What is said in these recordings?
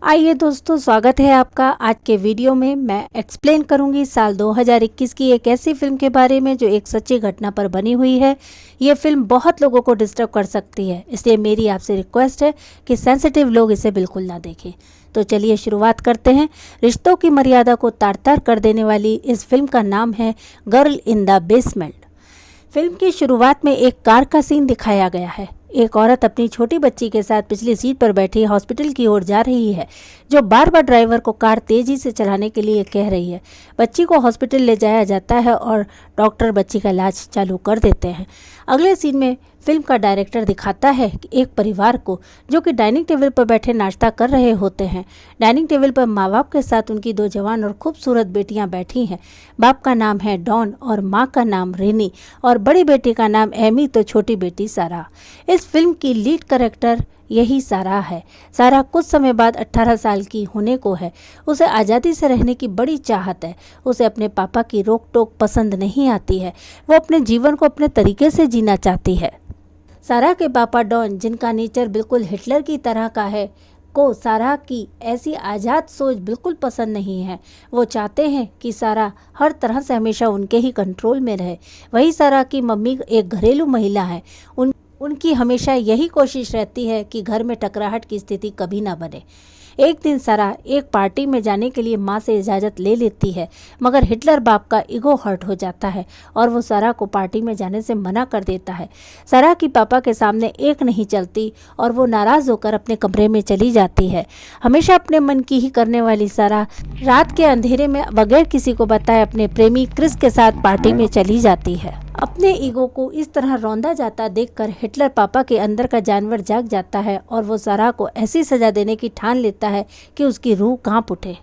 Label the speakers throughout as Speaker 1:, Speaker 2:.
Speaker 1: आइए दोस्तों, स्वागत है आपका। आज के वीडियो में मैं एक्सप्लेन करूंगी साल 2021 की एक ऐसी फिल्म के बारे में जो एक सच्ची घटना पर बनी हुई है। ये फिल्म बहुत लोगों को डिस्टर्ब कर सकती है, इसलिए मेरी आपसे रिक्वेस्ट है कि सेंसिटिव लोग इसे बिल्कुल ना देखें। तो चलिए शुरुआत करते हैं। रिश्तों की मर्यादा को तार तार कर देने वाली इस फिल्म का नाम है girl in the basement. Film की शुरुआत में एक कार का सीन दिखाया गया है। एक औरत अपनी छोटी बच्ची के साथ पिछली सीट पर बैठी हॉस्पिटल की ओर जा रही है, जो बार बार ड्राइवर को कार तेजी से चलाने के लिए कह रही है। बच्ची को हॉस्पिटल ले जाया जाता है और डॉक्टर बच्ची का इलाज चालू कर देते हैं। अगले सीन में फिल्म का डायरेक्टर दिखाता है कि एक परिवार को जो कि डाइनिंग टेबल पर बैठे नाश्ता कर रहे होते हैं। डाइनिंग टेबल पर माँ बाप के साथ उनकी दो जवान और खूबसूरत बेटियां बैठी हैं। बाप का नाम है डॉन और माँ का नाम रेनी और बड़ी बेटी का नाम एमी तो छोटी बेटी सारा। इस फिल्म की लीड कैरेक्टर यही सारा है। सारा कुछ समय बाद 18 साल की होने को है। उसे आज़ादी से रहने की बड़ी चाहत है। उसे अपने पापा की रोक टोक पसंद नहीं आती है। वो अपने जीवन को अपने तरीके से जीना चाहती है। सारा के पापा डॉन, जिनका नेचर बिल्कुल हिटलर की तरह का है, को सारा की ऐसी आज़ाद सोच बिल्कुल पसंद नहीं है। वो चाहते हैं कि सारा हर तरह से हमेशा उनके ही कंट्रोल में रहे। वही सारा की मम्मी एक घरेलू महिला है। उनकी हमेशा यही कोशिश रहती है कि घर में टकराहट की स्थिति कभी ना बने। एक दिन सारा एक पार्टी में जाने के लिए माँ से इजाज़त ले लेती है, मगर हिटलर बाप का ईगो हर्ट हो जाता है और वो सारा को पार्टी में जाने से मना कर देता है। सारा की पापा के सामने एक नहीं चलती और वो नाराज़ होकर अपने कमरे में चली जाती है। हमेशा अपने मन की ही करने वाली सारा रात के अंधेरे में बगैर किसी को बताए अपने प्रेमी क्रिस के साथ पार्टी में चली जाती है। अपने ईगो को इस तरह रौंदा जाता देखकर हिटलर पापा के अंदर का जानवर जाग जाता है और वो सारा को ऐसी सजा देने की ठान लेता है कि उसकी रूह कांप उठे।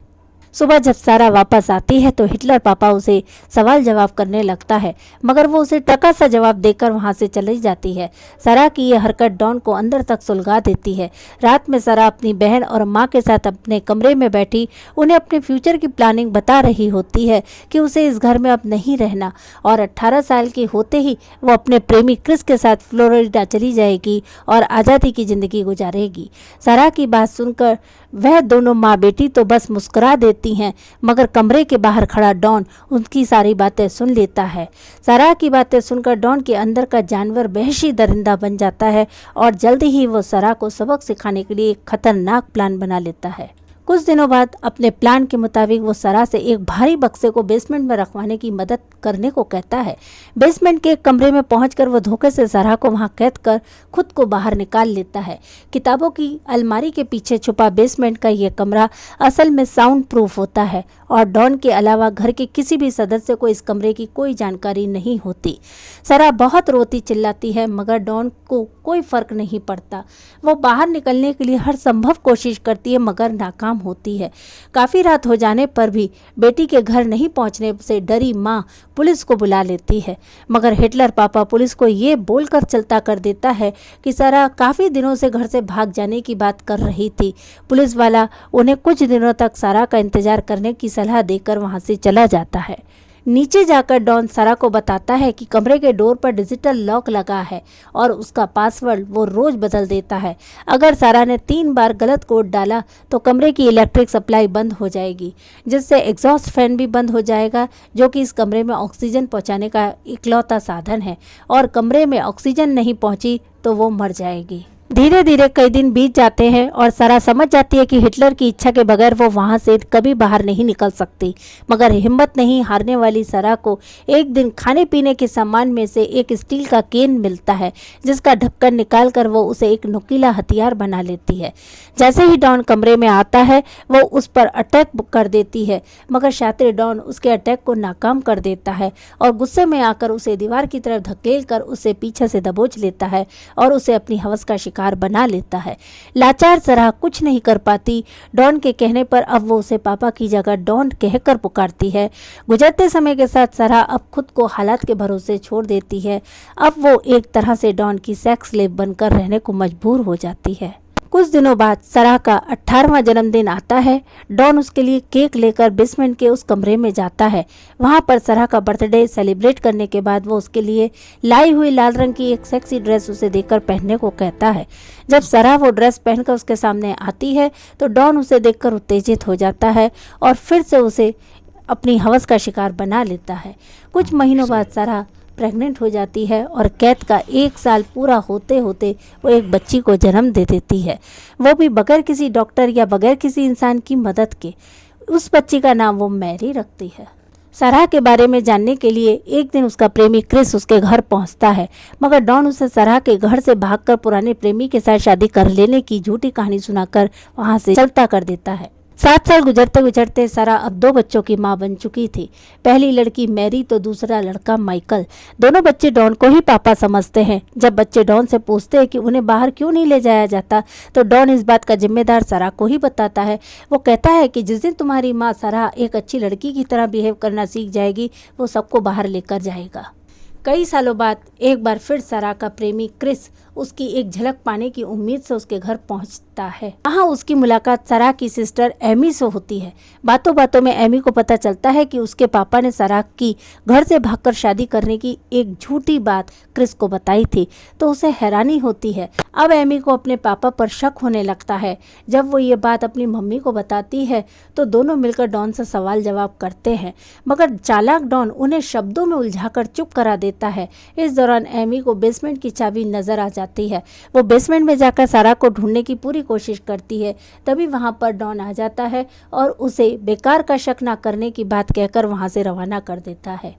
Speaker 1: सुबह जब सारा वापस आती है तो हिटलर पापा उसे सवाल जवाब करने लगता है, मगर वो उसे टका सा जवाब देकर वहाँ से चली जाती है। सारा की ये हरकत डॉन को अंदर तक सुलगा देती है। रात में सारा अपनी बहन और माँ के साथ अपने कमरे में बैठी उन्हें अपने फ्यूचर की प्लानिंग बता रही होती है कि उसे इस घर में अब नहीं रहना और 18 साल की होते ही वो अपने प्रेमी क्रिस के साथ फ्लोरिडा चली जाएगी और आज़ादी की ज़िंदगी गुजारेगी। सारा की बात सुनकर वह दोनों माँ बेटी तो बस मुस्कुरा देती हैं, मगर कमरे के बाहर खड़ा डॉन उनकी सारी बातें सुन लेता है। सारा की बातें सुनकर डॉन के अंदर का जानवर वहशी दरिंदा बन जाता है और जल्दी ही वो सारा को सबक सिखाने के लिए एक खतरनाक प्लान बना लेता है। कुछ दिनों बाद अपने प्लान के मुताबिक वो सारा से एक भारी बक्से को बेसमेंट में रखवाने की मदद करने को कहता है। बेसमेंट के एक कमरे में पहुंचकर वो धोखे से सारा को वहां कैद कर खुद को बाहर निकाल लेता है। किताबों की अलमारी के पीछे छुपा बेसमेंट का ये कमरा असल में साउंड प्रूफ होता है और डॉन के अलावा घर के किसी भी सदस्य को इस कमरे की कोई जानकारी नहीं होती। सारा बहुत रोती चिल्लाती है, मगर डॉन को कोई फर्क नहीं पड़ता। वो बाहर निकलने के लिए हर संभव कोशिश करती है, मगर नाकाम होती है। काफ़ी रात हो जाने पर भी बेटी के घर नहीं पहुंचने से डरी माँ पुलिस को बुला लेती है, मगर हिटलर पापा पुलिस को ये बोलकर चलता कर देता है कि सारा काफ़ी दिनों से घर से भाग जाने की बात कर रही थी। पुलिस वाला उन्हें कुछ दिनों तक सारा का इंतजार करने की सलाह देकर वहां से चला जाता है। नीचे जाकर डॉन सारा को बताता है कि कमरे के डोर पर डिजिटल लॉक लगा है और उसका पासवर्ड वो रोज बदल देता है। अगर सारा ने 3 बार गलत कोड डाला तो कमरे की इलेक्ट्रिक सप्लाई बंद हो जाएगी, जिससे एग्जॉस्ट फैन भी बंद हो जाएगा, जो कि इस कमरे में ऑक्सीजन पहुंचाने का इकलौता साधन है, और कमरे में ऑक्सीजन नहीं पहुंची तो वो मर जाएगी। धीरे धीरे कई दिन बीत जाते हैं और सारा समझ जाती है कि हिटलर की इच्छा के बगैर वो वहां से कभी बाहर नहीं निकल सकती, मगर हिम्मत नहीं हारने वाली सारा को एक दिन खाने पीने के सामान में से एक स्टील का केन मिलता है, जिसका ढक्कन निकालकर वो उसे एक नुकीला हथियार बना लेती है। जैसे ही डॉन कमरे में आता है वो उस पर अटैक कर देती है, मगर शातिर डॉन उसके अटैक को नाकाम कर देता है और गुस्से में आकर उसे दीवार की तरफ धकेल कर उसे पीछे से दबोच लेता है और उसे अपनी हवस का शिकार बना लेता है। लाचार सारा कुछ नहीं कर पाती। डॉन के कहने पर अब वो उसे पापा की जगह डॉन कहकर पुकारती है। गुजरते समय के साथ सारा अब खुद को हालात के भरोसे छोड़ देती है। अब वो एक तरह से डॉन की सेक्स स्लेव बनकर रहने को मजबूर हो जाती है। कुछ दिनों बाद सराह का 18वां जन्मदिन आता है। डॉन उसके लिए केक लेकर बेसमेंट के उस कमरे में जाता है। वहां पर सराह का बर्थडे सेलिब्रेट करने के बाद वो उसके लिए लाई हुई लाल रंग की एक सेक्सी ड्रेस उसे देकर पहनने को कहता है। जब सराह वो ड्रेस पहनकर उसके सामने आती है तो डॉन उसे देखकर उत्तेजित हो जाता है और फिर से उसे अपनी हवस का शिकार बना लेता है। कुछ महीनों बाद सराह प्रेग्नेंट हो जाती है और कैद का 1 साल पूरा होते होते वो एक बच्ची को जन्म दे देती है, वो भी बगैर किसी डॉक्टर या बगैर किसी इंसान की मदद के। उस बच्ची का नाम वो मैरी रखती है। सराह के बारे में जानने के लिए एक दिन उसका प्रेमी क्रिस उसके घर पहुंचता है, मगर डॉन उसे सराह के घर से भागकर पुराने प्रेमी के साथ शादी कर लेने की झूठी कहानी सुनाकर वहां से चलता कर देता है। 7 साल गुजरते गुजरते सराह अब 2 बच्चों की मां बन चुकी थी। पहली लड़की मैरी तो दूसरा लड़का माइकल। दोनों बच्चे डॉन को ही पापा समझते हैं। जब बच्चे डॉन से पूछते हैं कि उन्हें बाहर क्यों नहीं ले जाया जाता तो डॉन इस बात का जिम्मेदार सराह को ही बताता है। वो कहता है कि जिस दिन तुम्हारी माँ सराह एक अच्छी लड़की की तरह बिहेव करना सीख जाएगी वो सबको बाहर लेकर जाएगा। कई सालों बाद एक बार फिर सराह का प्रेमी क्रिस उसकी एक झलक पाने की उम्मीद से उसके घर पहुंचता है। वहाँ उसकी मुलाकात सराह की सिस्टर एमी से होती है। बातों बातों में एमी को पता चलता है कि उसके पापा ने सराह की घर से भागकर शादी करने की एक झूठी बात क्रिस को बताई थी, तो उसे हैरानी होती है। अब एमी को अपने पापा पर शक होने लगता है। जब वो ये बात अपनी मम्मी को बताती है तो दोनों मिलकर डॉन से सवाल जवाब करते हैं, मगर चालाक डॉन उन्हें शब्दों में उलझाकर चुप करा देता है। इस दौरान एमी को बेसमेंट की चाबी नजर आ जाती है। वो बेसमेंट में जाकर सराह को ढूंढने की पूरी कोशिश करती है। तभी वहां पर डॉन आ जाता है और उसे बेकार का शक न करने की बात कहकर वहां से रवाना कर देता है।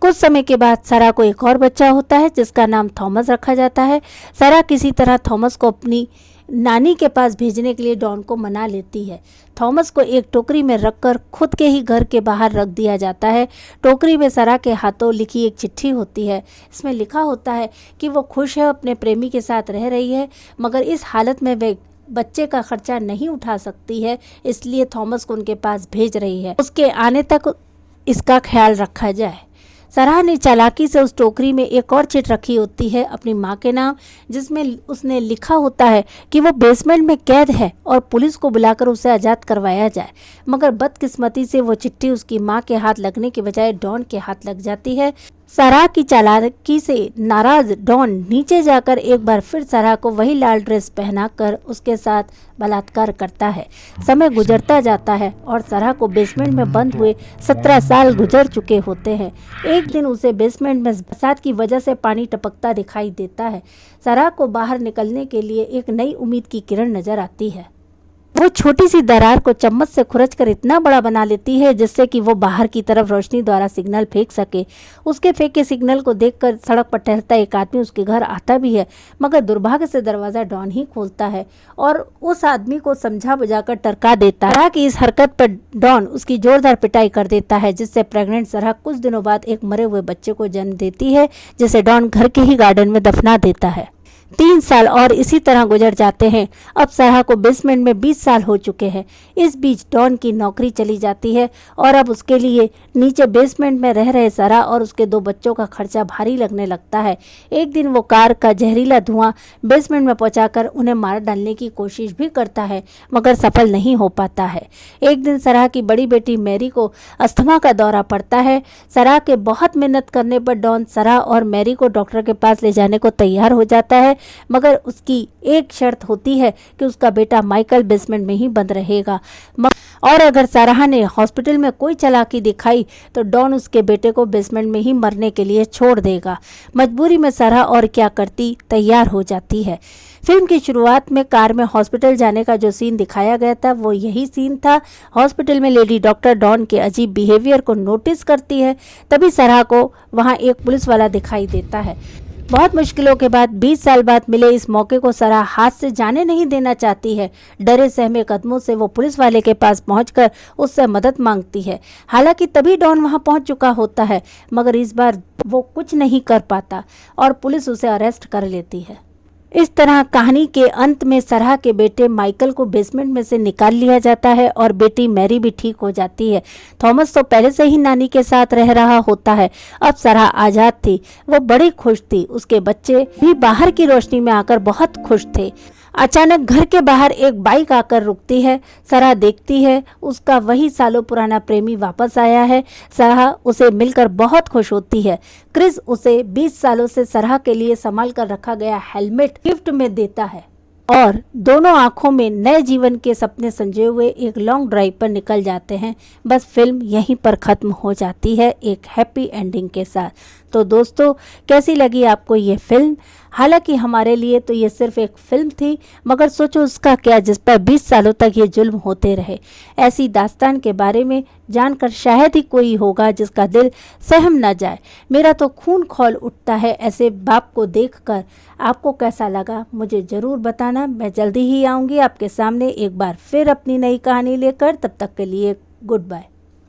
Speaker 1: कुछ समय के बाद सराह को एक और बच्चा होता है जिसका नाम थॉमस रखा जाता है। सराह किसी तरह थॉमस को अपनी नानी के पास भेजने के लिए डॉन को मना लेती है। थॉमस को एक टोकरी में रखकर खुद के ही घर के बाहर रख दिया जाता है। टोकरी में सराह के हाथों लिखी एक चिट्ठी होती है। इसमें लिखा होता है कि वो खुश है, अपने प्रेमी के साथ रह रही है, मगर इस हालत में वे बच्चे का खर्चा नहीं उठा सकती है, इसलिए थॉमस को उनके पास भेज रही है। उसके आने तक इसका ख्याल रखा जाए। सराह ने चालाकी से उस टोकरी में एक और चिट रखी होती है अपनी माँ के नाम, जिसमें उसने लिखा होता है कि वो बेसमेंट में कैद है और पुलिस को बुलाकर उसे आज़ाद करवाया जाए। मगर बदकिस्मती से वो चिट्ठी उसकी माँ के हाथ लगने के बजाय डॉन के हाथ लग जाती है। सराह की चालाकी से नाराज डॉन नीचे जाकर एक बार फिर सराह को वही लाल ड्रेस पहनाकर उसके साथ बलात्कार करता है। समय गुजरता जाता है और सराह को बेसमेंट में बंद हुए 17 साल गुजर चुके होते हैं। एक दिन उसे बेसमेंट में बरसात की वजह से पानी टपकता दिखाई देता है। सराह को बाहर निकलने के लिए एक नई उम्मीद की किरण नजर आती है। वो छोटी सी दरार को चम्मच से खुरचकर इतना बड़ा बना लेती है जिससे कि वो बाहर की तरफ रोशनी द्वारा सिग्नल फेंक सके। उसके फेंके सिग्नल को देखकर सड़क पर टहलता एक आदमी उसके घर आता भी है, मगर दुर्भाग्य से दरवाजा डॉन ही खोलता है और उस आदमी को समझा बुझाकर टरका देता है कि इस हरकत पर डॉन उसकी जोरदार पिटाई कर देता है, जिससे प्रेग्नेंट सराह कुछ दिनों बाद एक मरे हुए बच्चे को जन्म देती है, जिसे डॉन घर के ही गार्डन में दफना देता है। 3 साल और इसी तरह गुजर जाते हैं। अब सराह को बेसमेंट में 20 साल हो चुके हैं। इस बीच डॉन की नौकरी चली जाती है और अब उसके लिए नीचे बेसमेंट में रह रहे सराह और उसके 2 बच्चों का खर्चा भारी लगने लगता है। एक दिन वो कार का जहरीला धुआं बेसमेंट में पहुंचाकर उन्हें मार डालने की कोशिश भी करता है, मगर सफल नहीं हो पाता है। एक दिन सराह की बड़ी बेटी मैरी को अस्थमा का दौरा पड़ता है। सराह के बहुत मेहनत करने पर डॉन सराह और मैरी को डॉक्टर के पास ले जाने को तैयार हो जाता है, मगर उसकी एक शर्त होती है कि उसका बेटा माइकल बेसमेंट में ही बंद रहेगा, और अगर सराह ने हॉस्पिटल में कोई चालाकी दिखाई तो डॉन उसके बेटे को बेसमेंट में ही मरने के लिए छोड़ देगा। मजबूरी में सराह और क्या करती तैयार हो जाती है। फिल्म की शुरुआत में कार में हॉस्पिटल जाने का जो सीन दिखाया गया था वो यही सीन था। हॉस्पिटल में लेडी डॉक्टर डॉन के अजीब बिहेवियर को नोटिस करती है, तभी सराह को वहाँ एक पुलिस वाला दिखाई देता है। बहुत मुश्किलों के बाद 20 साल बाद मिले इस मौके को सराह हाथ से जाने नहीं देना चाहती है। डरे सहमे कदमों से वो पुलिस वाले के पास पहुंचकर उससे मदद मांगती है। हालांकि तभी डॉन वहां पहुंच चुका होता है, मगर इस बार वो कुछ नहीं कर पाता और पुलिस उसे अरेस्ट कर लेती है। इस तरह कहानी के अंत में सराह के बेटे माइकल को बेसमेंट में से निकाल लिया जाता है और बेटी मैरी भी ठीक हो जाती है। थॉमस तो पहले से ही नानी के साथ रह रहा होता है। अब सराह आजाद थी, वो बड़ी खुश थी। उसके बच्चे भी बाहर की रोशनी में आकर बहुत खुश थे। अचानक घर के बाहर एक बाइक आकर रुकती है। सरहा देखती है उसका वही सालों पुराना प्रेमी वापस आया है। सरहा उसे मिलकर बहुत खुश होती है। क्रिस उसे 20 सालों से सरहा के लिए संभाल कर रखा गया हेलमेट गिफ्ट में देता है और दोनों आंखों में नए जीवन के सपने संजोए हुए एक लॉन्ग ड्राइव पर निकल जाते हैं। बस फिल्म यहीं पर ख़त्म हो जाती है एक हैप्पी एंडिंग के साथ। तो दोस्तों, कैसी लगी आपको ये फिल्म? हालांकि हमारे लिए तो ये सिर्फ एक फिल्म थी, मगर सोचो उसका क्या जिस पर 20 सालों तक ये जुल्म होते रहे। ऐसी दास्तान के बारे में जानकर शायद ही कोई होगा जिसका दिल सहम न जाए। मेरा तो खून खौल उठता है ऐसे बाप को देखकर। आपको कैसा लगा मुझे ज़रूर बताना। मैं जल्दी ही आऊँगी आपके सामने एक बार फिर अपनी नई कहानी लेकर। तब तक के लिए गुड बाय।